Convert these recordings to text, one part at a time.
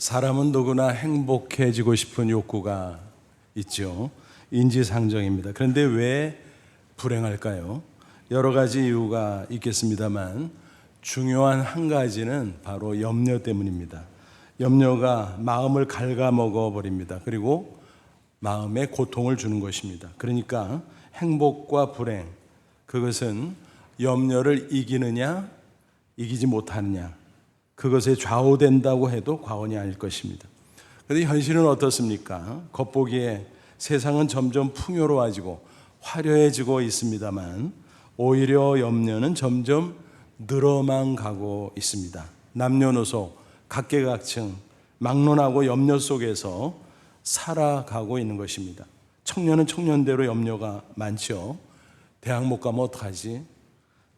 사람은 누구나 행복해지고 싶은 욕구가 있죠. 인지상정입니다. 그런데 왜 불행할까요? 여러 가지 이유가 있겠습니다만 중요한 한 가지는 바로 염려 때문입니다. 염려가 마음을 갉아먹어 버립니다. 그리고 마음에 고통을 주는 것입니다. 그러니까 행복과 불행, 그것은 염려를 이기느냐 이기지 못하느냐, 그것에 좌우된다고 해도 과언이 아닐 것입니다. 그런데 현실은 어떻습니까? 겉보기에 세상은 점점 풍요로워지고 화려해지고 있습니다만 오히려 염려는 점점 늘어만 가고 있습니다. 남녀노소 각계각층 막론하고 염려 속에서 살아가고 있는 것입니다. 청년은 청년대로 염려가 많죠. 대학 못 가면 어떡하지?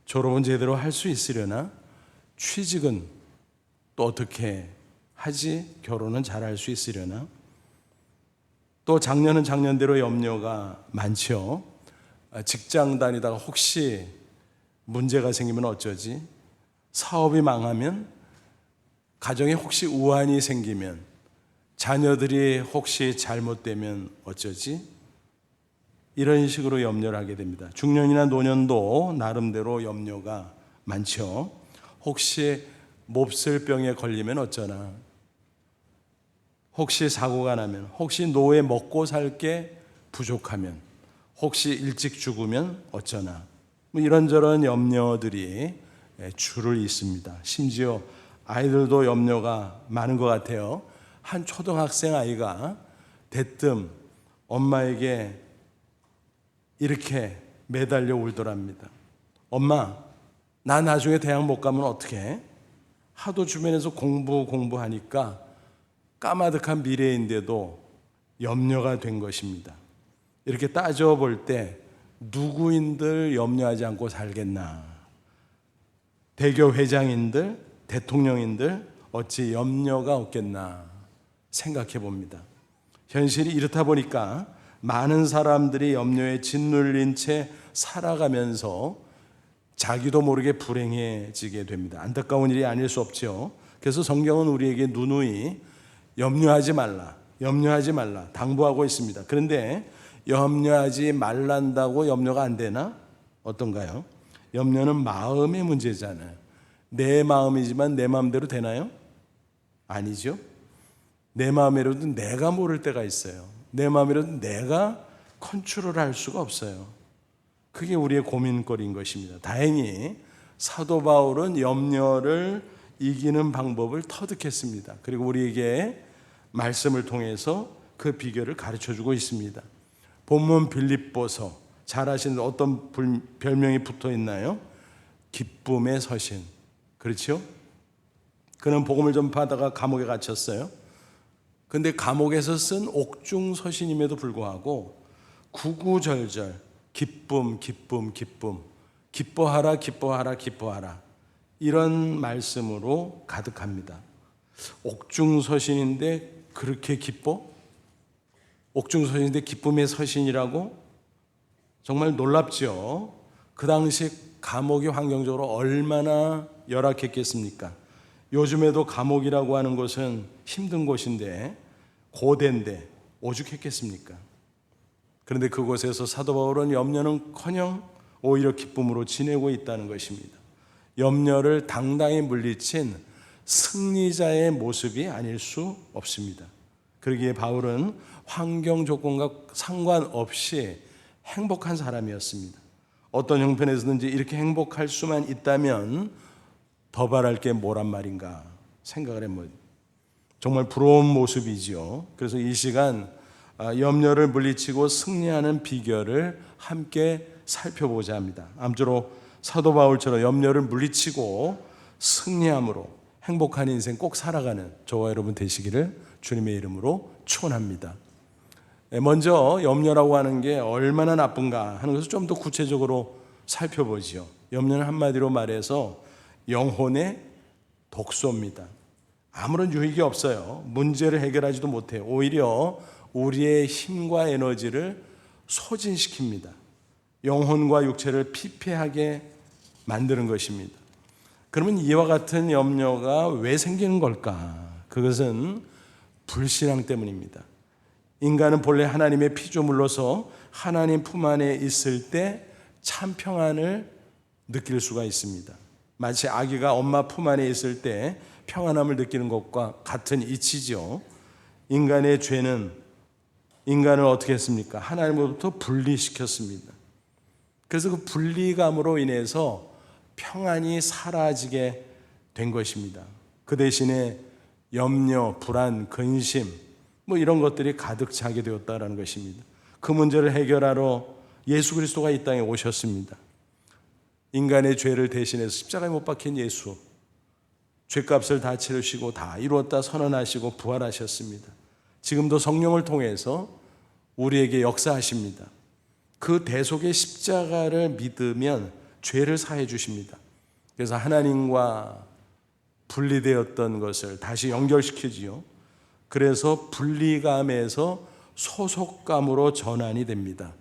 졸업은 제대로 할 수 있으려나? 취직은 또 어떻게 하지? 결혼은 잘할 수 있으려나? 또 작년은 작년대로 염려가 많죠. 직장 다니다가 혹시 문제가 생기면 어쩌지? 사업이 망하면, 가정에 혹시 우환이 생기면, 자녀들이 혹시 잘못되면 어쩌지? 이런 식으로 염려를 하게 됩니다. 중년이나 노년도 나름대로 염려가 많죠. 혹시 몹쓸 병에 걸리면 어쩌나? 혹시 사고가 나면, 혹시 노후에 먹고 살 게 부족하면, 혹시 일찍 죽으면 어쩌나? 이런저런 염려들이 줄을 잇습니다. 심지어 아이들도 염려가 많은 것 같아요. 한 초등학생 아이가 대뜸 엄마에게 이렇게 매달려 울더랍니다. 엄마, 나 나중에 대학 못 가면 어떡해? 하도 주변에서 공부하니까 까마득한 미래인데도 염려가 된 것입니다. 이렇게 따져볼 때 누구인들 염려하지 않고 살겠나? 대교 회장인들, 대통령인들 어찌 염려가 없겠나 생각해 봅니다. 현실이 이렇다 보니까 많은 사람들이 염려에 짓눌린 채 살아가면서 자기도 모르게 불행해지게 됩니다. 안타까운 일이 아닐 수 없죠. 그래서 성경은 우리에게 누누이 염려하지 말라 당부하고 있습니다. 그런데 염려하지 말란다고 염려가 안 되나? 어떤가요? 염려는 마음의 문제잖아요. 내 마음이지만 내 마음대로 되나요? 아니죠. 내 마음이라도 내가 모를 때가 있어요. 내 마음이라도 내가 컨트롤할 수가 없어요. 그게 우리의 고민거리인 것입니다. 다행히 사도 바울은 염려를 이기는 방법을 터득했습니다. 그리고 우리에게 말씀을 통해서 그 비결을 가르쳐주고 있습니다. 본문 빌립보서, 잘 아시는 어떤 별명이 붙어 있나요? 기쁨의 서신. 그렇죠? 그는 복음을 전파하다가 감옥에 갇혔어요. 근데 감옥에서 쓴 옥중서신임에도 불구하고 구구절절 기쁨, 기뻐하라 이런 말씀으로 가득합니다. 옥중서신인데 그렇게 기뻐? 옥중서신인데 기쁨의 서신이라고? 정말 놀랍죠. 그 당시 감옥이 환경적으로 얼마나 열악했겠습니까? 요즘에도 감옥이라고 하는 곳은 힘든 곳인데, 고대인데 오죽했겠습니까? 그런데 그곳에서 사도 바울은 염려는커녕 오히려 기쁨으로 지내고 있다는 것입니다. 염려를 당당히 물리친 승리자의 모습이 아닐 수 없습니다. 그러기에 바울은 환경 조건과 상관없이 행복한 사람이었습니다. 어떤 형편에서든지 이렇게 행복할 수만 있다면 더 바랄 게 뭐란 말인가 생각을 해봅니다. 정말 부러운 모습이지요. 그래서 이 시간 염려를 물리치고 승리하는 비결을 함께 살펴보자 합니다. 아무쪼록 사도 바울처럼 염려를 물리치고 승리함으로 행복한 인생 꼭 살아가는 저와 여러분 되시기를 주님의 이름으로 축원합니다. 먼저 염려라고 하는 게 얼마나 나쁜가 하는 것을 좀 더 구체적으로 살펴보죠. 염려는 한마디로 말해서 영혼의 독소입니다. 아무런 유익이 없어요. 문제를 해결하지도 못해요. 오히려 우리의 힘과 에너지를 소진시킵니다. 영혼과 육체를 피폐하게 만드는 것입니다. 그러면 이와 같은 염려가 왜 생기는 걸까? 그것은 불신앙 때문입니다. 인간은 본래 하나님의 피조물로서 하나님 품 안에 있을 때 참 평안을 느낄 수가 있습니다. 마치 아기가 엄마 품 안에 있을 때 평안함을 느끼는 것과 같은 이치죠. 인간의 죄는 인간을 어떻게 했습니까? 하나님으로부터 분리시켰습니다. 그래서 그 분리감으로 인해서 평안이 사라지게 된 것입니다. 그 대신에 염려, 불안, 근심 이런 것들이 가득 차게 되었다는 것입니다. 그 문제를 해결하러 예수 그리스도가 이 땅에 오셨습니다. 인간의 죄를 대신해서 십자가에 못 박힌 예수, 죄값을 다 치르시고 다 이루었다 선언하시고 부활하셨습니다. 지금도 성령을 통해서 우리에게 역사하십니다. 그 대속의 십자가를 믿으면 죄를 사해 주십니다. 그래서 하나님과 분리되었던 것을 다시 연결시키지요. 그래서 분리감에서 소속감으로 전환이 됩니다.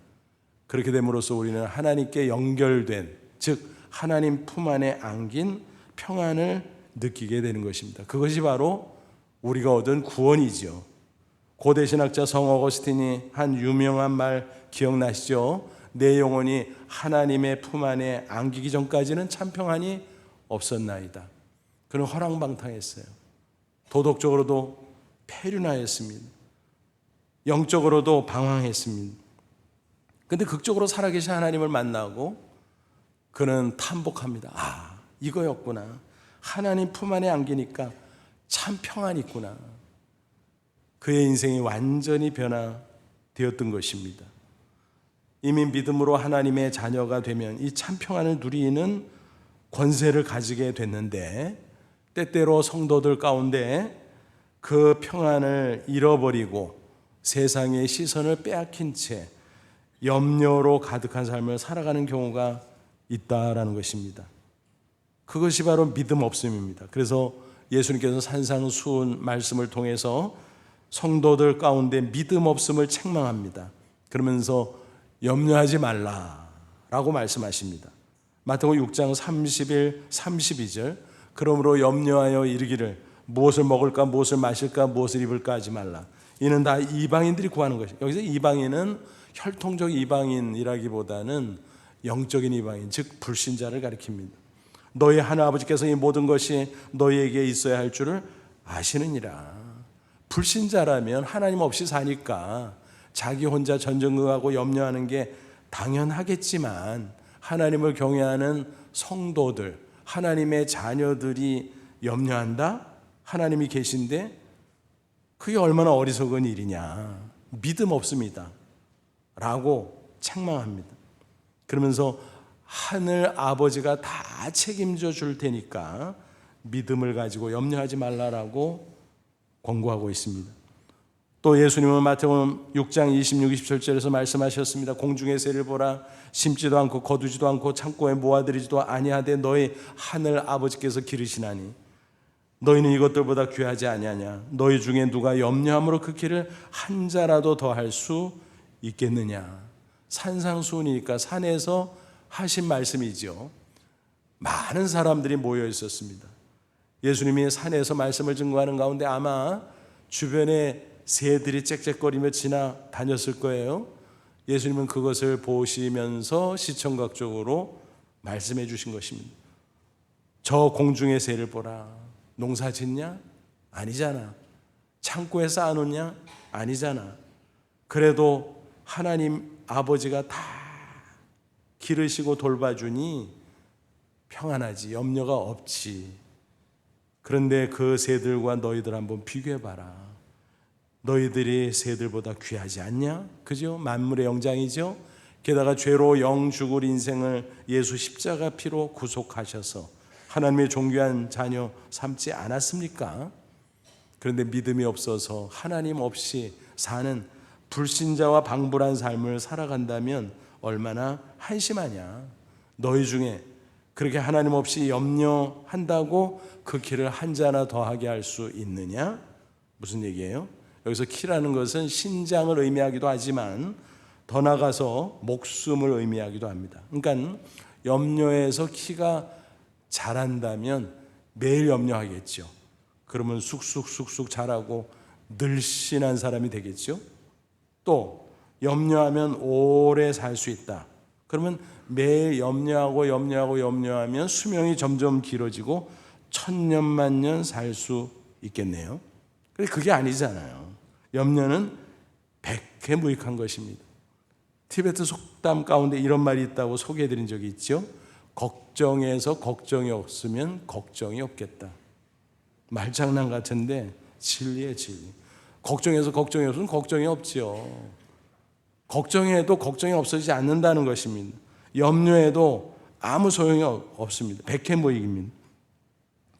그렇게 됨으로써 우리는 하나님께 연결된, 즉 하나님 품 안에 안긴 평안을 느끼게 되는 것입니다. 그것이 바로 우리가 얻은 구원이죠. 고대 신학자 성 어거스틴이 한 유명한 말 기억나시죠? 내 영혼이 하나님의 품 안에 안기기 전까지는 참 평안이 없었나이다. 그는 허랑방탕했어요. 도덕적으로도 폐륜하였습니다. 영적으로도 방황했습니다. 그런데 극적으로 살아계신 하나님을 만나고 그는 탐복합니다. 아, 이거였구나. 하나님 품 안에 안기니까 참 평안이 있구나. 그의 인생이 완전히 변화되었던 것입니다. 이미 믿음으로 하나님의 자녀가 되면 이 참 평안을 누리는 권세를 가지게 됐는데, 때때로 성도들 가운데 그 평안을 잃어버리고 세상의 시선을 빼앗긴 채 염려로 가득한 삶을 살아가는 경우가 있다라는 것입니다. 그것이 바로 믿음 없음입니다. 그래서 예수님께서 산상수훈 말씀을 통해서 성도들 가운데 믿음 없음을 책망합니다. 그러면서 염려하지 말라라고 말씀하십니다. 마태복음 6장 31, 32절 그러므로 염려하여 이르기를 무엇을 먹을까 무엇을 마실까 무엇을 입을까 하지 말라. 이는 다 이방인들이 구하는 것이에요. 여기서 이방인은 혈통적 이방인이라기보다는 영적인 이방인, 즉 불신자를 가리킵니다. 너희 하나아버지께서 이 모든 것이 너희에게 있어야 할 줄을 아시느니라. 불신자라면 하나님 없이 사니까 자기 혼자 전전긍긍하고 염려하는 게 당연하겠지만, 하나님을 경외하는 성도들, 하나님의 자녀들이 염려한다? 하나님이 계신데 그게 얼마나 어리석은 일이냐. 믿음 없습니다 라고 책망합니다. 그러면서 하늘 아버지가 다 책임져 줄 테니까 믿음을 가지고 염려하지 말라라고 권고하고 있습니다. 또 예수님은 마태복음 6장 26, 27절에서 말씀하셨습니다. 공중의 새를 보라. 심지도 않고 거두지도 않고 창고에 모아들이지도 아니하되 너희 하늘 아버지께서 기르시나니 너희는 이것들보다 귀하지 아니하냐. 너희 중에 누가 염려함으로 그 길을 한 자라도 더 할 수 있겠느냐. 산상수훈이니까 산에서 하신 말씀이죠. 많은 사람들이 모여 있었습니다. 예수님이 산에서 말씀을 증거하는 가운데 아마 주변에 새들이 짹짹거리며 지나다녔을 거예요. 예수님은 그것을 보시면서 시청각적으로 말씀해 주신 것입니다. 저 공중의 새를 보라. 농사 짓냐? 아니잖아. 창고에 쌓아놓냐? 아니잖아. 그래도 하나님 아버지가 다 기르시고 돌봐주니 평안하지, 염려가 없지. 그런데 그 새들과 너희들 한번 비교해봐라. 너희들이 새들보다 귀하지 않냐? 그죠? 만물의 영장이죠? 게다가 죄로 영 죽을 인생을 예수 십자가 피로 구속하셔서 하나님의 존귀한 자녀 삼지 않았습니까? 그런데 믿음이 없어서 하나님 없이 사는 불신자와 방불한 삶을 살아간다면 얼마나 한심하냐. 너희 중에 그렇게 하나님 없이 염려한다고 그 키를 한 자나 더하게 할 수 있느냐? 무슨 얘기예요? 여기서 키라는 것은 신장을 의미하기도 하지만 더 나아가서 목숨을 의미하기도 합니다. 그러니까 염려해서 키가 자란다면 매일 염려하겠죠. 그러면 쑥쑥 자라고 늘씬한 사람이 되겠죠. 또 염려하면 오래 살 수 있다. 그러면 매일 염려하면 수명이 점점 길어지고 천년만년 살 수 있겠네요. 그런데 그게 아니잖아요. 염려는 백해무익한 것입니다. 티베트 속담 가운데 이런 말이 있다고 소개해드린 적이 있죠. 걱정에서 걱정이 없으면 걱정이 없겠다. 말장난 같은데 진리의 진리. 걱정에서 걱정이 없으면 걱정이 없죠. 걱정해도 걱정이 없어지지 않는다는 것입니다. 염려해도 아무 소용이 없습니다. 백해무익입니다.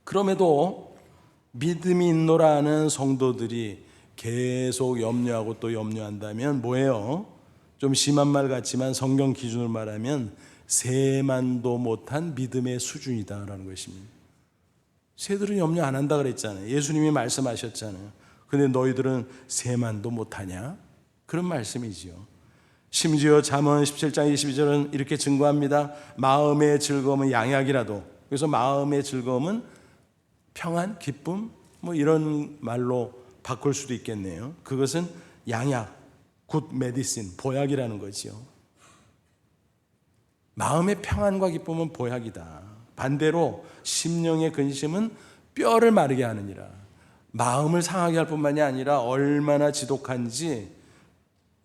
그럼에도 믿음이 있노라는 성도들이 계속 염려하고 또 염려한다면 뭐예요? 좀 심한 말 같지만 성경 기준으로 말하면 새만도 못한 믿음의 수준이다라는 것입니다. 새들은 염려 안 한다 그랬잖아요. 예수님이 말씀하셨잖아요. 근데 너희들은 새만도 못하냐? 그런 말씀이지요. 심지어 잠언 17장 22절은 이렇게 증거합니다. 마음의 즐거움은 양약이라도. 그래서 마음의 즐거움은 평안, 기쁨 뭐 이런 말로 바꿀 수도 있겠네요. 그것은 양약, 굿 메디신, 보약이라는 거지요. 마음의 평안과 기쁨은 보약이다. 반대로 심령의 근심은 뼈를 마르게 하느니라. 마음을 상하게 할 뿐만이 아니라 얼마나 지독한지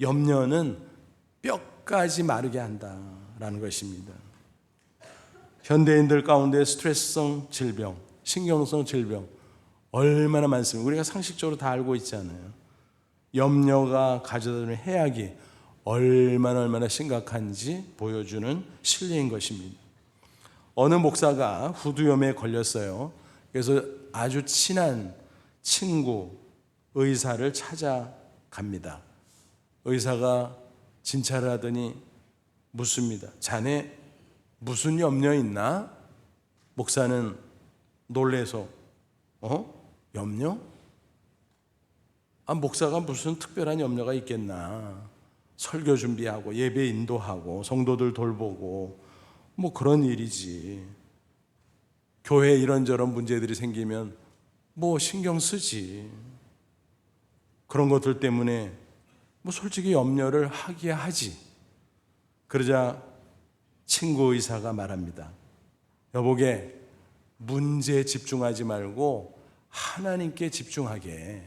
염려는 뼈까지 마르게 한다라는 것입니다. 현대인들 가운데 스트레스성 질병, 신경성 질병 얼마나 많습니까? 우리가 상식적으로 다 알고 있잖아요. 염려가 가져다주는 해악이 얼마나 심각한지 보여주는 실례인 것입니다. 어느 목사가 후두염에 걸렸어요. 그래서 아주 친한 친구 의사를 찾아갑니다. 의사가 진찰을 하더니 묻습니다. 자네 무슨 염려 있나? 목사는 놀래서 염려? 목사가 무슨 특별한 염려가 있겠나? 설교 준비하고 예배 인도하고 성도들 돌보고 뭐 그런 일이지. 교회에 이런저런 문제들이 생기면 뭐 신경 쓰지. 그런 것들 때문에 뭐 솔직히 염려를 하기야 하지. 그러자 친구 의사가 말합니다. 여보게, 문제에 집중하지 말고 하나님께 집중하게.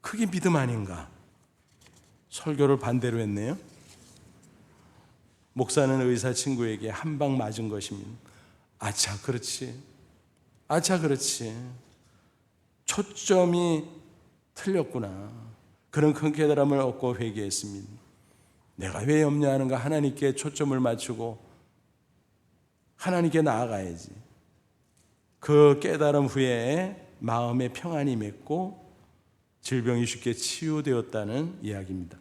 그게 믿음 아닌가? 설교를 반대로 했네요. 목사는 의사 친구에게 한 방 맞은 것입니다. 아차, 그렇지. 초점이 틀렸구나. 그런 큰 깨달음을 얻고 회개했습니다. 내가 왜 염려하는가? 하나님께 초점을 맞추고 하나님께 나아가야지. 그 깨달음 후에 마음의 평안이 맺고 질병이 쉽게 치유되었다는 이야기입니다.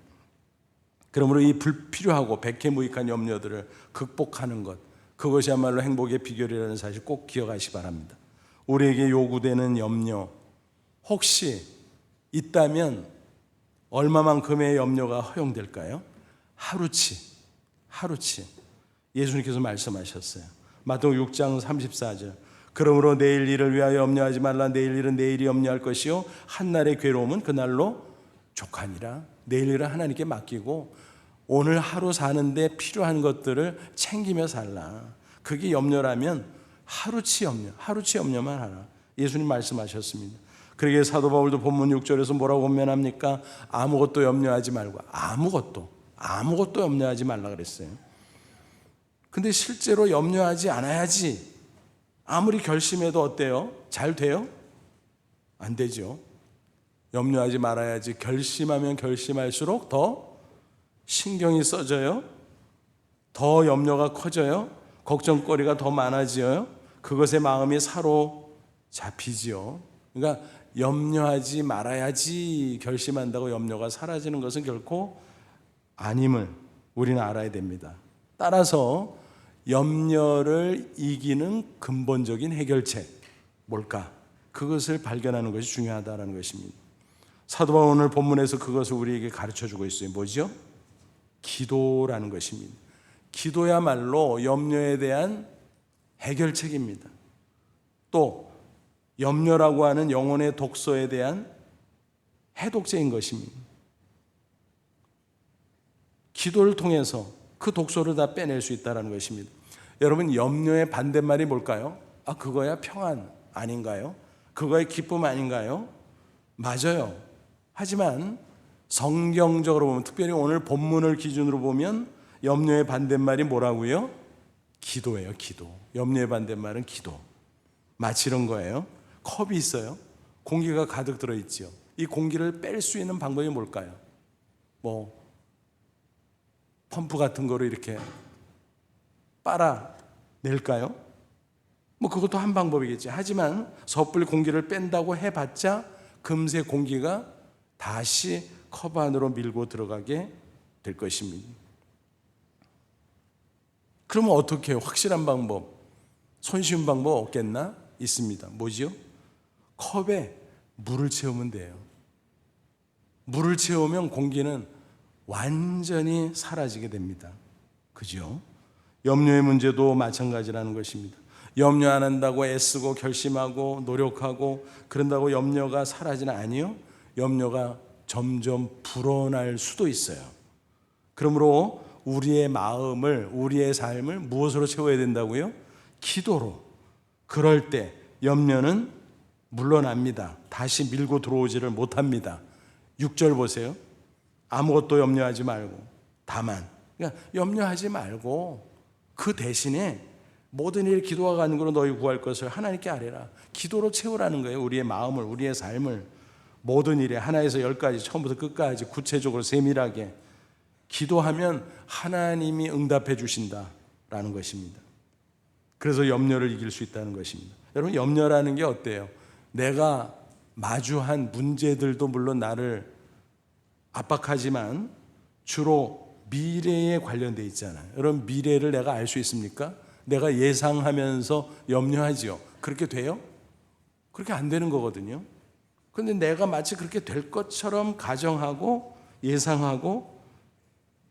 그러므로 이 불필요하고 백해무익한 염려들을 극복하는 것, 그것이야말로 행복의 비결이라는 사실 꼭 기억하시기 바랍니다. 우리에게 요구되는 염려, 혹시 있다면 얼마만큼의 염려가 허용될까요? 하루치. 예수님께서 말씀하셨어요. 마태복음 6장 34절. 그러므로 내일 일을 위하여 염려하지 말라. 내일 일은 내일이 염려할 것이요 한날의 괴로움은 그날로 족하니라. 내일 일은 하나님께 맡기고 오늘 하루 사는데 필요한 것들을 챙기며 살라. 그게 염려라면 하루치 염려만 하라. 예수님 말씀하셨습니다. 그러기에 사도 바울도 본문 6절에서 뭐라고 권면합니까? 아무것도 염려하지 말고 아무것도 염려하지 말라 그랬어요. 근데 실제로 염려하지 않아야지. 아무리 결심해도 어때요? 잘 돼요? 안 되죠. 염려하지 말아야지. 결심하면 결심할수록 더 신경이 써져요. 더 염려가 커져요. 걱정거리가 더 많아져요. 그것에 마음이 사로잡히지요. 그러니까 염려하지 말아야지 결심한다고 염려가 사라지는 것은 결코 아님을 우리는 알아야 됩니다. 따라서 염려를 이기는 근본적인 해결책 뭘까? 그것을 발견하는 것이 중요하다는 것입니다. 사도 바울은 오늘 본문에서 그것을 우리에게 가르쳐주고 있어요. 뭐죠? 기도라는 것입니다. 기도야말로 염려에 대한 해결책입니다. 또 염려라고 하는 영혼의 독소에 대한 해독제인 것입니다. 기도를 통해서 그 독소를 다 빼낼 수 있다는 것입니다. 여러분, 염려의 반대말이 뭘까요? 그거야 평안 아닌가요? 그거야 기쁨 아닌가요? 맞아요. 하지만 성경적으로 보면, 특별히 오늘 본문을 기준으로 보면 염려의 반대말이 뭐라고요? 기도예요. 기도. 염려의 반대말은 기도. 마치 이런 거예요. 컵이 있어요. 공기가 가득 들어있죠. 이 공기를 뺄 수 있는 방법이 뭘까요? 펌프 같은 거로 이렇게 빨아낼까요? 그것도 한 방법이겠지. 하지만 섣불리 공기를 뺀다고 해봤자 금세 공기가 다시 컵 안으로 밀고 들어가게 될 것입니다. 그러면 어떻게 해요? 확실한 방법, 손쉬운 방법 없겠나? 있습니다. 뭐지요? 컵에 물을 채우면 돼요. 물을 채우면 공기는 완전히 사라지게 됩니다. 그죠? 염려의 문제도 마찬가지라는 것입니다. 염려 안 한다고 애쓰고 결심하고 노력하고 그런다고 염려가 사라지는 아니요. 염려가 점점 불어날 수도 있어요. 그러므로 우리의 마음을, 우리의 삶을 무엇으로 채워야 된다고요? 기도로. 그럴 때 염려는 물러납니다. 다시 밀고 들어오지를 못합니다. 6절 보세요. 아무것도 염려하지 말고 다만, 그러니까 염려하지 말고 그 대신에 모든 일 기도와 간구로 너희 구할 것을 하나님께 아뢰라. 기도로 채우라는 거예요. 우리의 마음을, 우리의 삶을 모든 일에 하나에서 열까지 처음부터 끝까지 구체적으로 세밀하게 기도하면 하나님이 응답해 주신다라는 것입니다. 그래서 염려를 이길 수 있다는 것입니다. 여러분, 염려라는 게 어때요? 내가 마주한 문제들도 물론 나를 압박하지만 주로 미래에 관련되어 있잖아요. 여러분, 미래를 내가 알 수 있습니까? 내가 예상하면서 염려하지요. 그렇게 돼요? 그렇게 안 되는 거거든요. 그런데 내가 마치 그렇게 될 것처럼 가정하고 예상하고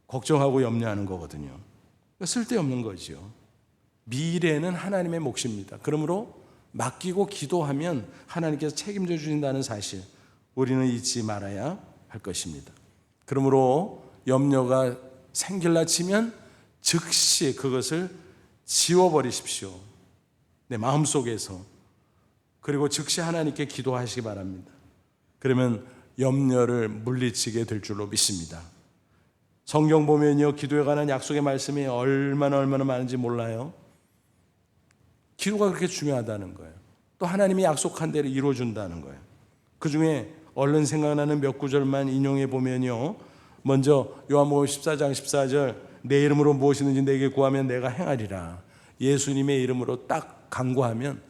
걱정하고 염려하는 거거든요. 그러니까 쓸데없는 거죠. 미래는 하나님의 몫입니다. 그러므로 맡기고 기도하면 하나님께서 책임져 주신다는 사실, 우리는 잊지 말아야 할 것입니다. 그러므로 염려가 생길라 치면 즉시 그것을 지워버리십시오. 내 마음속에서. 그리고 즉시 하나님께 기도하시기 바랍니다. 그러면 염려를 물리치게 될 줄로 믿습니다. 성경 보면요, 기도에 관한 약속의 말씀이 얼마나 많은지 몰라요. 기도가 그렇게 중요하다는 거예요. 또 하나님이 약속한 대로 이루어준다는 거예요. 그 중에 얼른 생각나는 몇 구절만 인용해 보면요, 먼저 요한복음 14장 14절, 내 이름으로 무엇이든지 내게 구하면 내가 행하리라. 예수님의 이름으로 딱 간구하면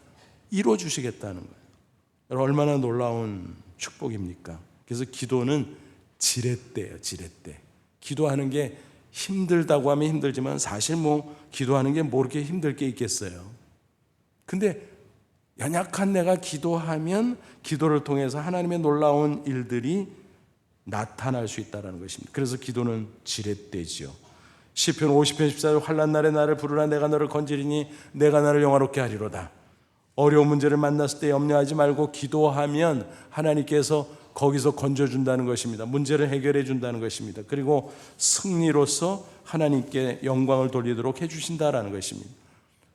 이루어 주시겠다는 거예요. 얼마나 놀라운 축복입니까? 그래서 기도는 지렛대예요. 지렛대. 기도하는 게 힘들다고 하면 힘들지만 사실 기도하는 게 뭐 그렇게 힘들 게 있겠어요. 근데 연약한 내가 기도하면 기도를 통해서 하나님의 놀라운 일들이 나타날 수 있다는 것입니다. 그래서 기도는 지렛대지요. 시편 50편 14절, 환난 날에 나를 부르라. 내가 너를 건지리니 내가 나를 영화롭게 하리로다. 어려운 문제를 만났을 때 염려하지 말고 기도하면 하나님께서 거기서 건져준다는 것입니다. 문제를 해결해 준다는 것입니다. 그리고 승리로서 하나님께 영광을 돌리도록 해주신다는 것입니다.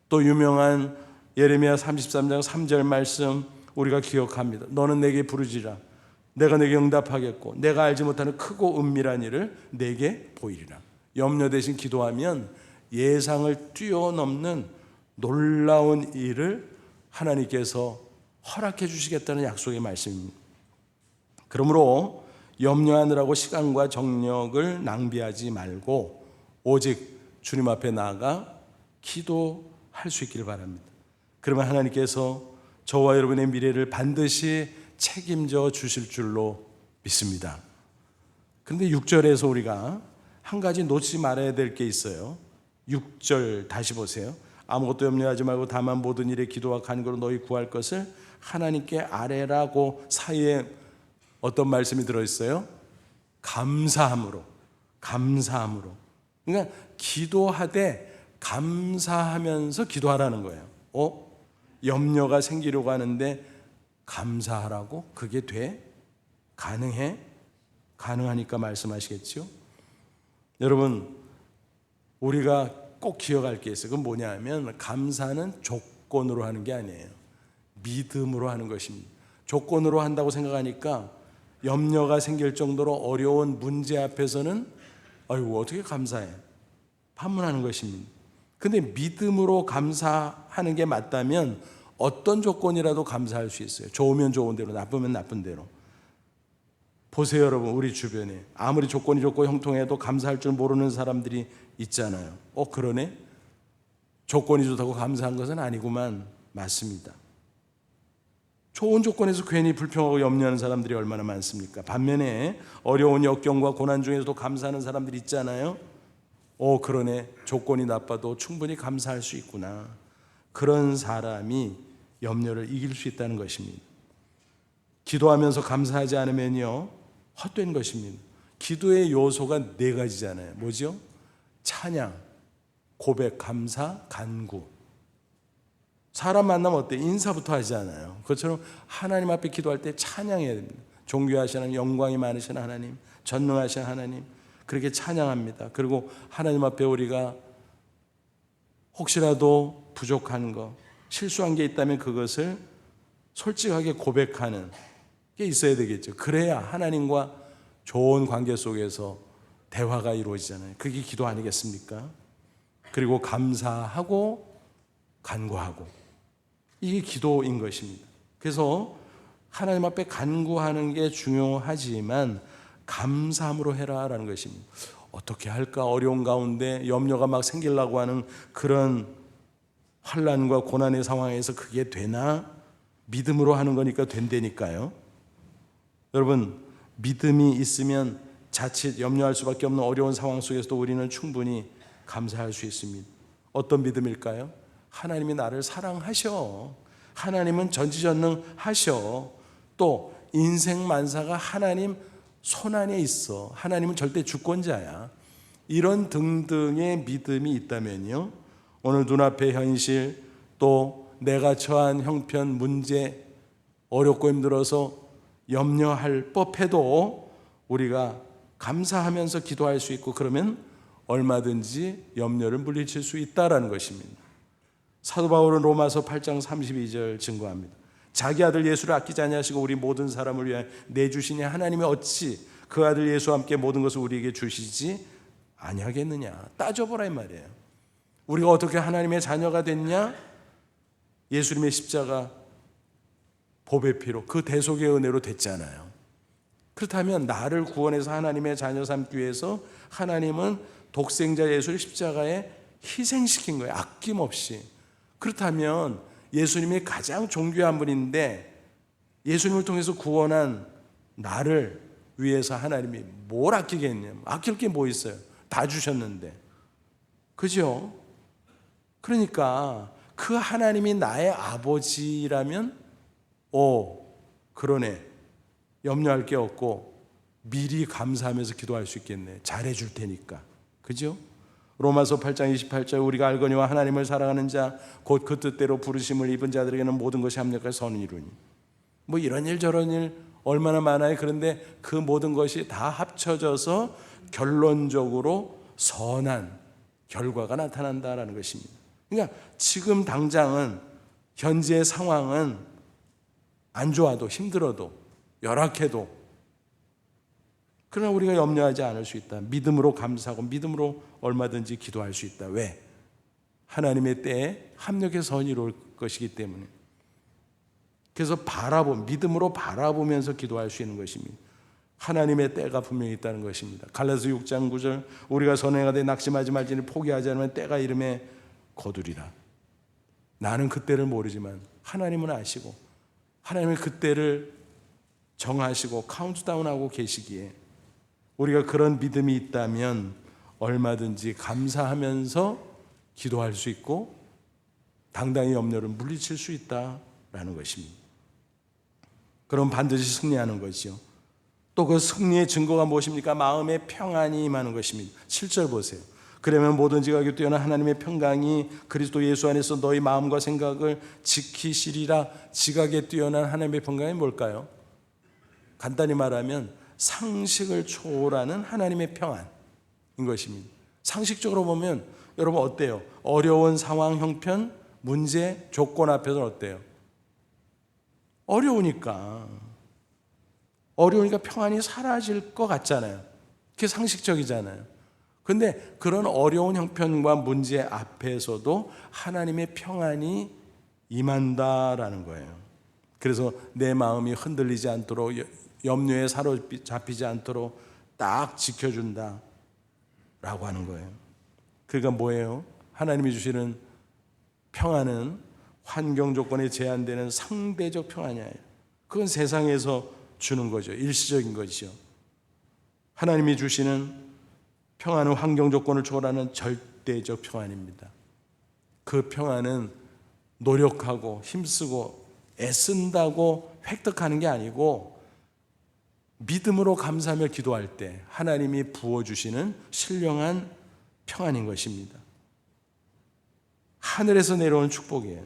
또 유명한 예레미야 33장 3절 말씀 우리가 기억합니다. 너는 내게 부르지라. 내가 내게 응답하겠고 내가 알지 못하는 크고 은밀한 일을 내게 보이리라. 염려 대신 기도하면 예상을 뛰어넘는 놀라운 일을 하나님께서 허락해 주시겠다는 약속의 말씀입니다. 그러므로 염려하느라고 시간과 정력을 낭비하지 말고 오직 주님 앞에 나아가 기도할 수 있기를 바랍니다. 그러면 하나님께서 저와 여러분의 미래를 반드시 책임져 주실 줄로 믿습니다. 그런데 6절에서 우리가 한 가지 놓치지 말아야 될 게 있어요. 6절 다시 보세요. 아무것도 염려하지 말고 다만 모든 일에 기도와 간구로 너희 구할 것을 하나님께 아뢰라고 사이에 어떤 말씀이 들어있어요? 감사함으로. 감사함으로. 그러니까 기도하되 감사하면서 기도하라는 거예요. 염려가 생기려고 하는데 감사하라고? 그게 돼? 가능해? 가능하니까 말씀하시겠죠? 여러분, 우리가 꼭 기억할 게 있어요. 그건 뭐냐 하면 감사는 조건으로 하는 게 아니에요. 믿음으로 하는 것입니다. 조건으로 한다고 생각하니까 염려가 생길 정도로 어려운 문제 앞에서는 아이고 어떻게 감사해? 반문하는 것입니다. 근데 믿음으로 감사하는 게 맞다면 어떤 조건이라도 감사할 수 있어요. 좋으면 좋은 대로, 나쁘면 나쁜 대로. 보세요, 여러분. 우리 주변에 아무리 조건이 좋고 형통해도 감사할 줄 모르는 사람들이 있잖아요. 그러네? 조건이 좋다고 감사한 것은 아니구만. 맞습니다. 좋은 조건에서 괜히 불평하고 염려하는 사람들이 얼마나 많습니까? 반면에 어려운 역경과 고난 중에서도 감사하는 사람들이 있잖아요. 그러네. 조건이 나빠도 충분히 감사할 수 있구나. 그런 사람이 염려를 이길 수 있다는 것입니다. 기도하면서 감사하지 않으면요, 헛된 것입니다. 기도의 요소가 4가지잖아요. 뭐죠? 찬양, 고백, 감사, 간구. 사람 만나면 어때? 인사부터 하잖아요. 그것처럼 하나님 앞에 기도할 때 찬양해야 됩니다. 존귀하신 하나님, 영광이 많으신 하나님, 전능하신 하나님, 그렇게 찬양합니다. 그리고 하나님 앞에 우리가 혹시라도 부족한 거, 실수한 게 있다면 그것을 솔직하게 고백하는 게 있어야 되겠죠. 그래야 하나님과 좋은 관계 속에서 대화가 이루어지잖아요. 그게 기도 아니겠습니까? 그리고 감사하고 간구하고, 이게 기도인 것입니다. 그래서 하나님 앞에 간구하는 게 중요하지만 감사함으로 해라라는 것입니다. 어떻게 할까? 어려운 가운데 염려가 막 생기려고 하는 그런 환난과 고난의 상황에서 그게 되나? 믿음으로 하는 거니까 된다니까요. 여러분, 믿음이 있으면 자칫 염려할 수밖에 없는 어려운 상황 속에서도 우리는 충분히 감사할 수 있습니다. 어떤 믿음일까요? 하나님이 나를 사랑하셔. 하나님은 전지전능하셔. 또 인생 만사가 하나님 손안에 있어. 하나님은 절대 주권자야. 이런 등등의 믿음이 있다면요, 오늘 눈앞의 현실, 또 내가 처한 형편, 문제, 어렵고 힘들어서 염려할 법해도 우리가 감사하면서 기도할 수 있고, 그러면 얼마든지 염려를 물리칠 수 있다라는 것입니다. 사도 바울은 로마서 8장 32절 증거합니다. 자기 아들 예수를 아끼지 아니하시고 우리 모든 사람을 위하여 내주시니 하나님이 어찌 그 아들 예수와 함께 모든 것을 우리에게 주시지 아니하겠느냐. 따져보라 이 말이에요. 우리가 어떻게 하나님의 자녀가 됐냐? 예수님의 십자가 보배 피로, 그 대속의 은혜로 됐잖아요. 그렇다면 나를 구원해서 하나님의 자녀 삼기 위해서 하나님은 독생자 예수를 십자가에 희생시킨 거예요. 아낌없이. 그렇다면 예수님이 가장 존귀한 분인데 예수님을 통해서 구원한 나를 위해서 하나님이 뭘 아끼겠냐? 아낄 게 뭐 있어요? 다 주셨는데. 그죠? 그러니까 그 하나님이 나의 아버지라면 그러네. 염려할 게 없고 미리 감사하면서 기도할 수 있겠네. 잘해줄 테니까. 그죠? 로마서 8장 28절 우리가 알거니와 하나님을 사랑하는 자 곧 그 뜻대로 부르심을 입은 자들에게는 모든 것이 합력하여 선을 이루니. 뭐 이런 일 저런 일 얼마나 많아요. 그런데 그 모든 것이 다 합쳐져서 결론적으로 선한 결과가 나타난다라는 것입니다. 그러니까 지금 당장은 현재의 상황은 안 좋아도 힘들어도 열악해도 그러나 우리가 염려하지 않을 수 있다. 믿음으로 감사하고 믿음으로 얼마든지 기도할 수 있다. 왜? 하나님의 때에 합력의 선이 이룰 것이기 때문에. 그래서 믿음으로 바라보면서 기도할 수 있는 것입니다. 하나님의 때가 분명히 있다는 것입니다. 갈라디아서 6장 9절 우리가 선행하되 낙심하지 말지니 포기하지 않으면 때가 이름에 거두리라. 나는 그때를 모르지만 하나님은 아시고 하나님은 그때를 정하시고 카운트다운하고 계시기에 우리가 그런 믿음이 있다면 얼마든지 감사하면서 기도할 수 있고 당당히 염려를 물리칠 수 있다라는 것입니다. 그럼 반드시 승리하는 것이죠. 또 그 승리의 증거가 무엇입니까? 마음의 평안이 임하는 것입니다. 7절 보세요. 그러면 모든 지각이 뛰어난 하나님의 평강이 그리스도 예수 안에서 너희 마음과 생각을 지키시리라. 지각에 뛰어난 하나님의 평강이 뭘까요? 간단히 말하면 상식을 초월하는 하나님의 평안인 것입니다. 상식적으로 보면 여러분 어때요? 어려운 상황, 형편, 문제, 조건 앞에서는 어때요? 어려우니까 평안이 사라질 것 같잖아요. 그게 상식적이잖아요. 근데 그런 어려운 형편과 문제 앞에서도 하나님의 평안이 임한다라는 거예요. 그래서 내 마음이 흔들리지 않도록, 염려에 사로잡히지 않도록 딱 지켜준다 라고 하는 거예요. 그러니까 뭐예요? 하나님이 주시는 평안은 환경 조건에 제한되는 상대적 평안이 아니에요. 그건 세상에서 주는 거죠. 일시적인 것이죠. 하나님이 주시는 평안은 환경 조건을 초월하는 절대적 평안입니다. 그 평안은 노력하고 힘쓰고 애쓴다고 획득하는 게 아니고 믿음으로 감사하며 기도할 때 하나님이 부어주시는 신령한 평안인 것입니다. 하늘에서 내려온 축복이에요.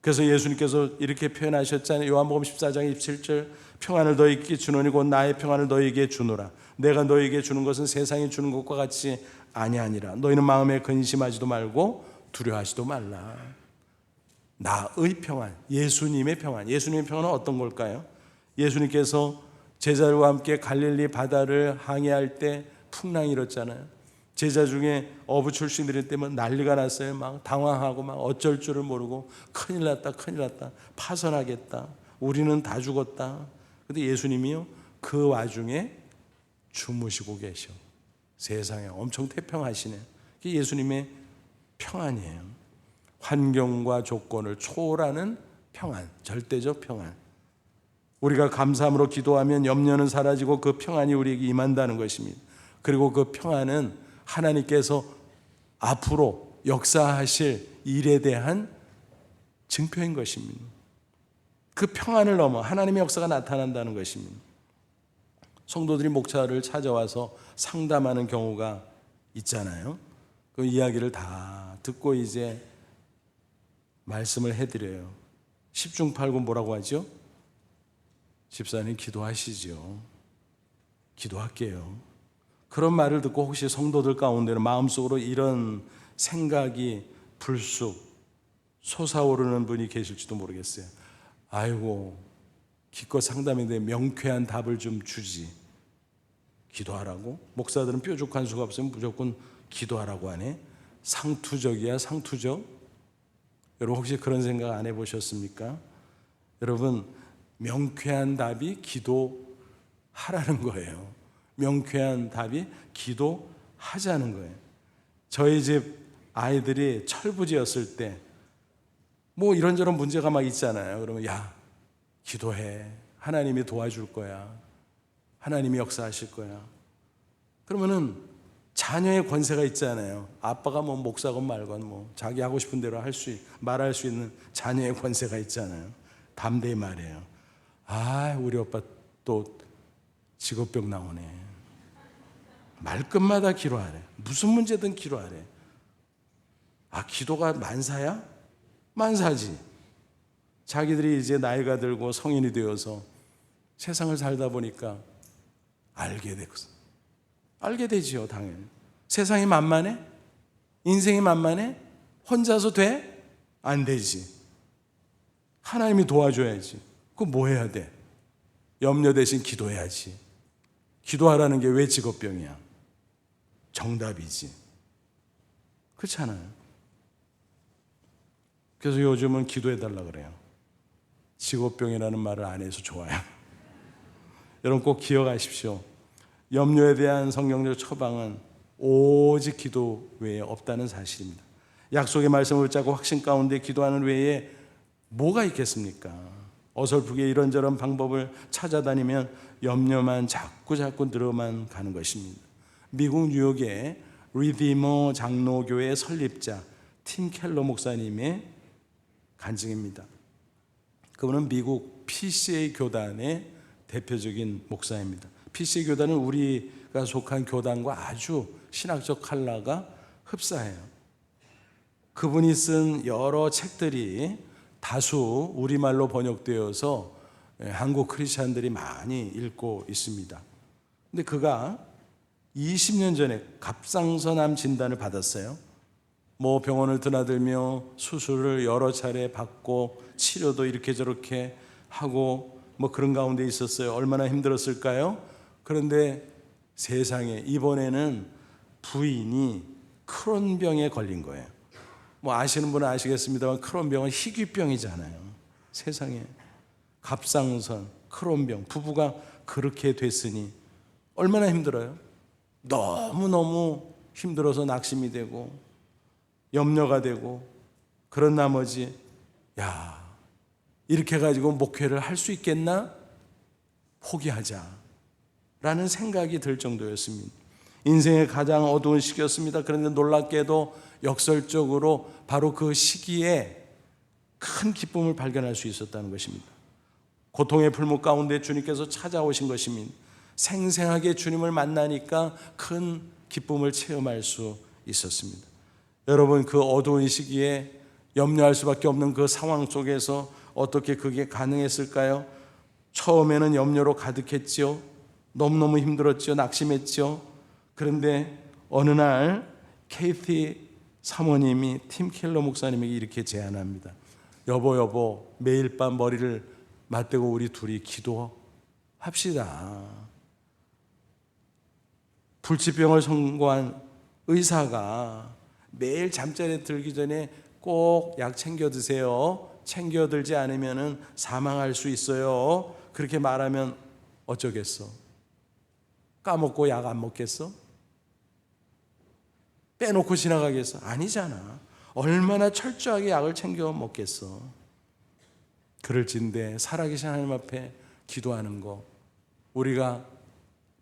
그래서 예수님께서 이렇게 표현하셨잖아요. 요한복음 14장 27절 평안을 너희에게 주노니 곧 나의 평안을 너희에게 주노라. 내가 너희에게 주는 것은 세상이 주는 것과 같이 아니하니라. 너희는 마음에 근심하지도 말고 두려워하지도 말라. 나의 평안, 예수님의 평안. 예수님의 평안은 어떤 걸까요? 예수님께서 제자들과 함께 갈릴리 바다를 항해할 때 풍랑이 일었잖아요. 제자 중에 어부 출신들이 때문에 난리가 났어요. 막 당황하고 막 어쩔 줄을 모르고 큰일 났다 파선하겠다, 우리는 다 죽었다. 근데 예수님이요 그 와중에 주무시고 계셔. 세상에 엄청 태평하시네. 그게 예수님의 평안이에요. 환경과 조건을 초월하는 평안, 절대적 평안. 우리가 감사함으로 기도하면 염려는 사라지고 그 평안이 우리에게 임한다는 것입니다. 그리고 그 평안은 하나님께서 앞으로 역사하실 일에 대한 증표인 것입니다. 그 평안을 넘어 하나님의 역사가 나타난다는 것입니다. 성도들이 목사를 찾아와서 상담하는 경우가 있잖아요. 그 이야기를 다 듣고 이제 말씀을 해드려요. 10중 8구 뭐라고 하죠? 집사님 기도하시죠. 기도할게요. 그런 말을 듣고 혹시 성도들 가운데는 마음속으로 이런 생각이 불쑥 솟아오르는 분이 계실지도 모르겠어요. 아이고 기껏 상담인데 명쾌한 답을 좀 주지. 기도하라고? 목사들은 뾰족한 수가 없으면 무조건 기도하라고 하네. 상투적이야 상투적? 여러분 혹시 그런 생각 안 해보셨습니까? 여러분 명쾌한 답이 기도하라는 거예요. 명쾌한 답이 기도하자는 거예요. 저희 집 아이들이 철부지였을 때 뭐 이런저런 문제가 막 있잖아요. 그러면 야 기도해. 하나님이 도와줄 거야. 하나님이 역사하실 거야. 그러면은 자녀의 권세가 있잖아요. 아빠가 뭐 목사건 말건 뭐 자기 하고 싶은 대로 말할 수 있는 자녀의 권세가 있잖아요. 담대히 말해요. 아 우리 오빠 또 직업병 나오네. 말끝마다 기도하래. 무슨 문제든 기도하래. 아 기도가 만사야? 만사지. 자기들이 이제 나이가 들고 성인이 되어서 세상을 살다 보니까 알게 되지요. 당연히. 세상이 만만해? 인생이 만만해? 혼자서 돼? 안 되지. 하나님이 도와줘야지. 그거 뭐 해야 돼? 염려 대신 기도해야지. 기도하라는 게 왜 직업병이야? 정답이지. 그렇잖아요. 그래서 요즘은 기도해달라 그래요. 직업병이라는 말을 안 해서 좋아요. 여러분 꼭 기억하십시오. 염려에 대한 성경적 처방은 오직 기도 외에 없다는 사실입니다. 약속의 말씀을 붙잡고 확신 가운데 기도하는 외에 뭐가 있겠습니까? 어설프게 이런저런 방법을 찾아다니면 염려만 자꾸 늘어만 가는 것입니다. 미국 뉴욕의 리디머 장로교회 설립자 팀 켈러 목사님의 간증입니다. 그분은 미국 PCA 교단의 대표적인 목사입니다. PCA 교단은 우리가 속한 교단과 아주 신학적 컬러가 흡사해요. 그분이 쓴 여러 책들이 다수 우리말로 번역되어서 한국 크리스찬들이 많이 읽고 있습니다. 근데 그가 20년 전에 갑상선암 진단을 받았어요. 뭐 병원을 드나들며 수술을 여러 차례 받고 치료도 이렇게 저렇게 하고 뭐 그런 가운데 있었어요. 얼마나 힘들었을까요? 그런데 세상에 이번에는 부인이 크론병에 걸린 거예요. 뭐 아시는 분은 아시겠습니다만 크론병은 희귀병이잖아요. 세상에 갑상선, 크론병, 부부가 그렇게 됐으니 얼마나 힘들어요? 너무너무 힘들어서 낙심이 되고 염려가 되고 그런 나머지 야, 이렇게 가지고 목회를 할 수 있겠나? 포기하자 라는 생각이 들 정도였습니다. 인생의 가장 어두운 시기였습니다. 그런데 놀랍게도 역설적으로 바로 그 시기에 큰 기쁨을 발견할 수 있었다는 것입니다. 고통의 풀무 가운데 주님께서 찾아오신 것입니다. 생생하게 주님을 만나니까 큰 기쁨을 체험할 수 있었습니다. 여러분, 그 어두운 시기에 염려할 수밖에 없는 그 상황 속에서 어떻게 그게 가능했을까요? 처음에는 염려로 가득했지요. 너무너무 힘들었지요. 낙심했지요. 그런데 어느 날 케이티 사모님이 팀 켈러 목사님에게 이렇게 제안합니다. 여보, 매일 밤 머리를 맞대고 우리 둘이 기도합시다. 불치병을 선고한 의사가 매일 잠자리에 들기 전에 꼭 약 챙겨 드세요. 챙겨 들지 않으면 사망할 수 있어요. 그렇게 말하면 어쩌겠어? 까먹고 약 안 먹겠어? 빼놓고 지나가겠어? 아니잖아. 얼마나 철저하게 약을 챙겨 먹겠어? 그럴진데 살아계신 하나님 앞에 기도하는 거 우리가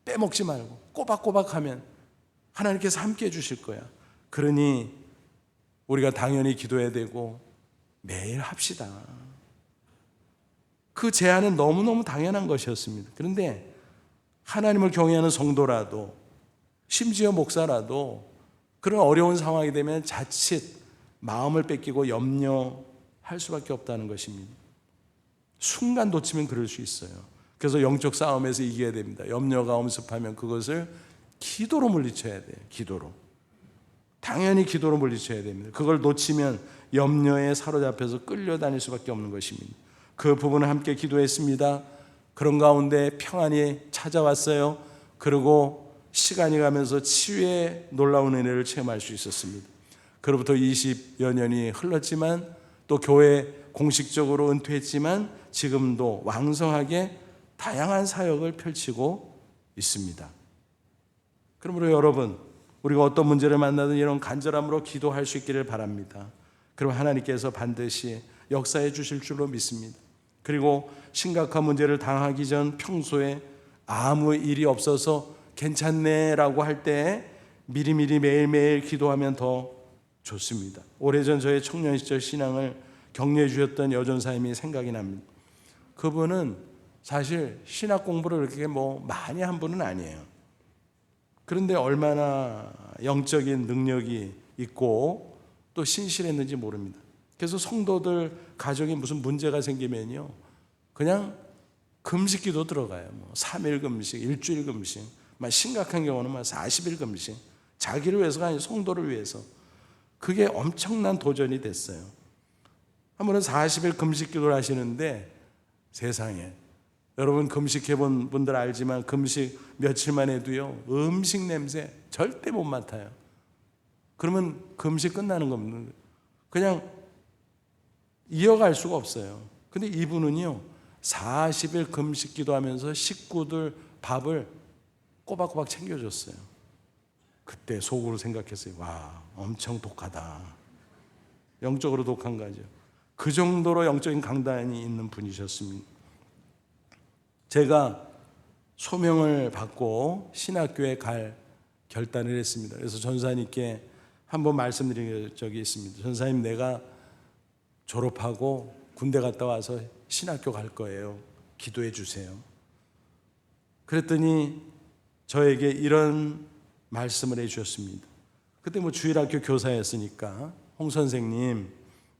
빼먹지 말고 꼬박꼬박하면 하나님께서 함께 해주실 거야. 그러니 우리가 당연히 기도해야 되고 매일 합시다. 그 제안은 너무너무 당연한 것이었습니다. 그런데 하나님을 경외하는 성도라도 심지어 목사라도 그런 어려운 상황이 되면 자칫 마음을 뺏기고 염려할 수밖에 없다는 것입니다. 순간 놓치면 그럴 수 있어요. 그래서 영적 싸움에서 이겨야 됩니다. 염려가 엄습하면 그것을 기도로 물리쳐야 돼요. 기도로. 당연히 기도로 물리쳐야 됩니다. 그걸 놓치면 염려에 사로잡혀서 끌려다닐 수밖에 없는 것입니다. 그 부분을 함께 기도했습니다. 그런 가운데 평안이 찾아왔어요. 그리고 시간이 가면서 치유의 놀라운 은혜를 체험할 수 있었습니다. 그로부터 20여 년이 흘렀지만 또 교회 공식적으로 은퇴했지만 지금도 왕성하게 다양한 사역을 펼치고 있습니다. 그러므로 여러분, 우리가 어떤 문제를 만나든 이런 간절함으로 기도할 수 있기를 바랍니다. 그럼 하나님께서 반드시 역사해 주실 줄로 믿습니다. 그리고 심각한 문제를 당하기 전 평소에 아무 일이 없어서 괜찮네라고 할 때 미리미리 매일매일 기도하면 더 좋습니다. 오래전 저의 청년 시절 신앙을 격려해 주셨던 여전사님이 생각이 납니다. 그분은 사실 신학 공부를 그렇게 많이 한 분은 아니에요. 그런데 얼마나 영적인 능력이 있고 또 신실했는지 모릅니다. 그래서 성도들 가정에 무슨 문제가 생기면요, 그냥 금식기도 들어가요. 3일 금식, 일주일 금식, 심각한 경우는 40일 금식. 자기를 위해서가 아니라 성도를 위해서. 그게 엄청난 도전이 됐어요. 한 번은 40일 금식 기도를 하시는데 세상에, 여러분 금식해 본 분들 알지만 금식 며칠만 해도요, 음식 냄새 절대 못 맡아요. 그러면 금식 끝나는 겁니다. 그냥 이어갈 수가 없어요. 근데 이분은요, 40일 금식 기도하면서 식구들 밥을 꼬박꼬박 챙겨줬어요. 그때 속으로 생각했어요. 와, 엄청 독하다. 영적으로 독한 거죠. 그 정도로 영적인 강단이 있는 분이셨습니다. 제가 소명을 받고 신학교에 갈 결단을 했습니다. 그래서 전사님께 한번 말씀드린 적이 있습니다. 전사님, 내가 졸업하고 군대 갔다 와서 신학교 갈 거예요. 기도해 주세요. 그랬더니 저에게 이런 말씀을 해 주셨습니다. 그때 주일학교 교사였으니까, 홍 선생님,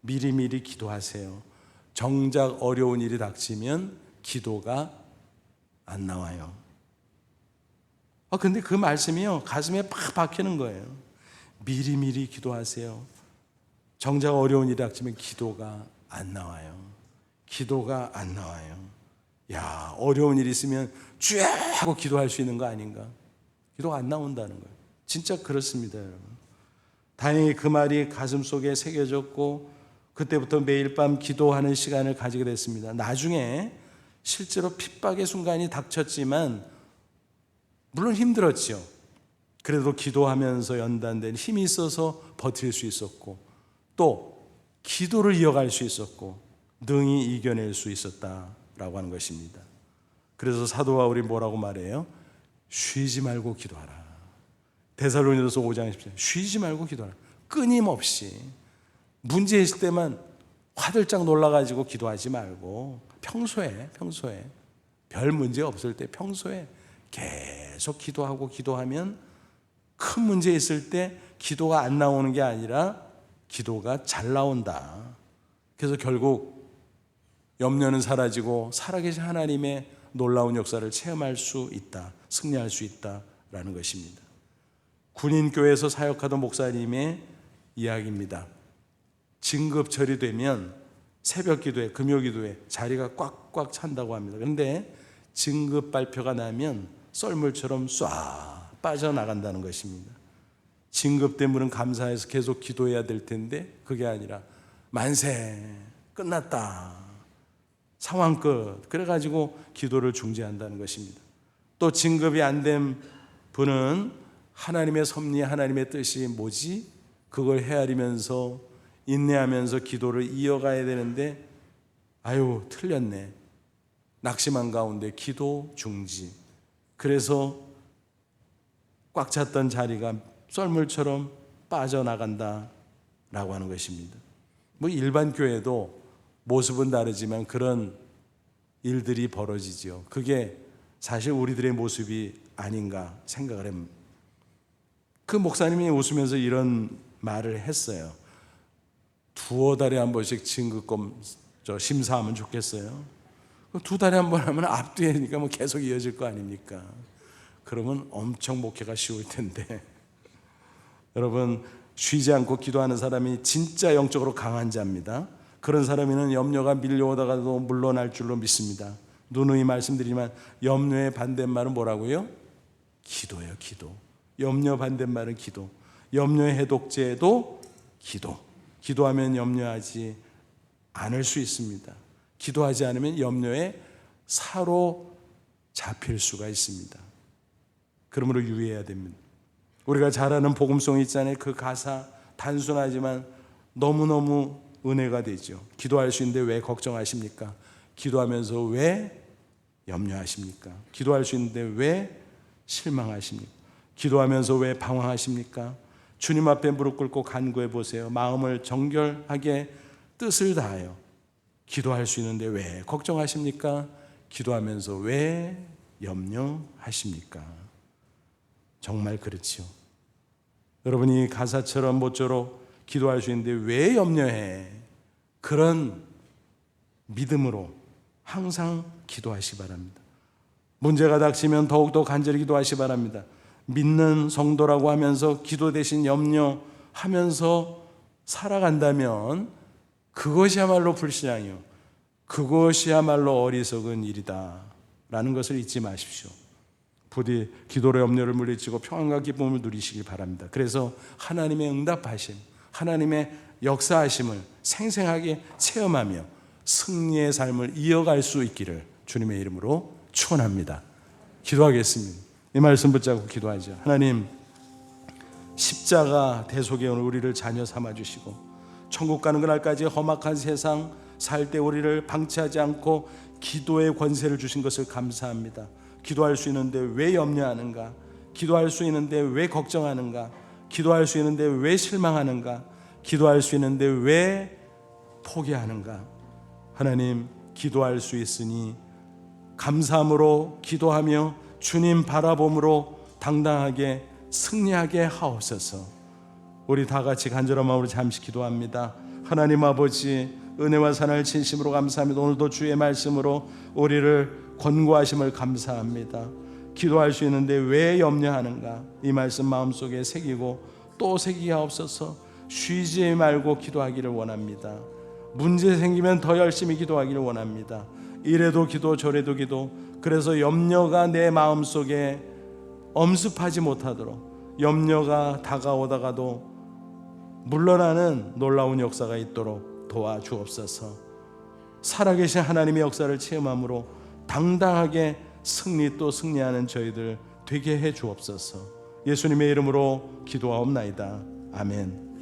미리미리 기도하세요. 정작 어려운 일이 닥치면 기도가 안 나와요. 근데 그 말씀이요, 가슴에 팍 박히는 거예요. 미리미리 기도하세요. 정작 어려운 일이 닥치면 기도가 안 나와요. 기도가 안 나와요. 야, 어려운 일이 있으면 쥐야 하고 기도할 수 있는 거 아닌가? 기도가 안 나온다는 거예요. 진짜 그렇습니다, 여러분. 다행히 그 말이 가슴속에 새겨졌고 그때부터 매일 밤 기도하는 시간을 가지게 됐습니다. 나중에 실제로 핍박의 순간이 닥쳤지만 물론 힘들었죠. 그래도 기도하면서 연단된 힘이 있어서 버틸 수 있었고 또 기도를 이어갈 수 있었고 능히 이겨낼 수 있었다라고 하는 것입니다. 그래서 사도 바울이 뭐라고 말해요? 쉬지 말고 기도하라. 데살로니가서 5장 10절 쉬지 말고 기도하라. 끊임없이 문제 있을 때만 화들짝 놀라가지고 기도하지 말고 평소에 별 문제 없을 때 평소에 계속 기도하면 큰 문제 있을 때 기도가 안 나오는 게 아니라 기도가 잘 나온다. 그래서 결국 염려는 사라지고 살아계신 하나님의 놀라운 역사를 체험할 수 있다, 승리할 수 있다라는 것입니다. 군인교회에서 사역하던 목사님의 이야기입니다. 진급철이 되면 새벽 기도회, 금요 기도회 자리가 꽉꽉 찬다고 합니다. 그런데 진급 발표가 나면 썰물처럼 쏴 빠져나간다는 것입니다. 진급된 분은 감사해서 계속 기도해야 될 텐데 그게 아니라 만세, 끝났다, 상황 끝, 그래가지고 기도를 중지한다는 것입니다. 또 진급이 안 된 분은 하나님의 섭리, 하나님의 뜻이 뭐지? 그걸 헤아리면서 인내하면서 기도를 이어가야 되는데 아유 틀렸네, 낙심한 가운데 기도 중지. 그래서 꽉 찼던 자리가 썰물처럼 빠져나간다라고 하는 것입니다. 뭐 일반 교회도 모습은 다르지만 그런 일들이 벌어지죠. 그게 사실 우리들의 모습이 아닌가 생각을 합니다. 그 목사님이 웃으면서 이런 말을 했어요. 두어 달에 한 번씩 진급검 심사하면 좋겠어요. 두 달에 한 번 하면 앞뒤에니까 뭐 계속 이어질 거 아닙니까? 그러면 엄청 목회가 쉬울 텐데. 여러분, 쉬지 않고 기도하는 사람이 진짜 영적으로 강한 자입니다. 그런 사람에는 염려가 밀려오다가도 물러날 줄로 믿습니다. 누누이 말씀드리지만 염려의 반대말은 뭐라고요? 기도예요, 기도. 염려 반대말은 기도. 염려의 해독제도 기도. 기도하면 염려하지 않을 수 있습니다. 기도하지 않으면 염려에 사로잡힐 수가 있습니다. 그러므로 유의해야 됩니다. 우리가 잘 아는 복음송 있잖아요. 그 가사 단순하지만 너무너무 은혜가 되죠. 기도할 수 있는데 왜 걱정하십니까? 기도하면서 왜 염려하십니까? 기도할 수 있는데 왜 실망하십니까? 기도하면서 왜 방황하십니까? 주님 앞에 무릎 꿇고 간구해 보세요. 마음을 정결하게 뜻을 다하여 기도할 수 있는데 왜 걱정하십니까? 기도하면서 왜 염려하십니까? 정말 그렇지요. 여러분이 가사처럼 모쪼록 기도할 수 있는데 왜 염려해? 그런 믿음으로 항상 기도하시기 바랍니다. 문제가 닥치면 더욱더 간절히 기도하시기 바랍니다. 믿는 성도라고 하면서 기도 대신 염려하면서 살아간다면 그것이야말로 불신앙이요, 그것이야말로 어리석은 일이다 라는 것을 잊지 마십시오. 부디 기도로 염려를 물리치고 평안과 기쁨을 누리시길 바랍니다. 그래서 하나님의 응답하심, 하나님의 역사하심을 생생하게 체험하며 승리의 삶을 이어갈 수 있기를 주님의 이름으로 축원합니다. 기도하겠습니다. 이 말씀 붙잡고 기도하죠. 하나님, 십자가 대속에 오늘 우리를 자녀 삼아주시고 천국 가는 그날까지 험악한 세상 살 때 우리를 방치하지 않고 기도의 권세를 주신 것을 감사합니다. 기도할 수 있는데 왜 염려하는가? 기도할 수 있는데 왜 걱정하는가? 기도할 수 있는데 왜 실망하는가? 기도할 수 있는데 왜 포기하는가? 하나님, 기도할 수 있으니 감사함으로 기도하며 주님 바라봄으로 당당하게 승리하게 하옵소서. 우리 다 같이 간절한 마음으로 잠시 기도합니다. 하나님 아버지, 은혜와 사랑을 진심으로 감사합니다. 오늘도 주의 말씀으로 우리를 권고하심을 감사합니다. 기도할 수 있는데 왜 염려하는가? 이 말씀 마음속에 새기고 또 새기게 하옵소서. 쉬지 말고 기도하기를 원합니다. 문제 생기면 더 열심히 기도하기를 원합니다. 이래도 기도 저래도 기도. 그래서 염려가 내 마음속에 엄습하지 못하도록, 염려가 다가오다가도 물러나는 놀라운 역사가 있도록 도와주옵소서. 살아계신 하나님의 역사를 체험함으로 당당하게 승리 또 승리하는 저희들 되게 해 주옵소서. 예수님의 이름으로 기도하옵나이다. 아멘.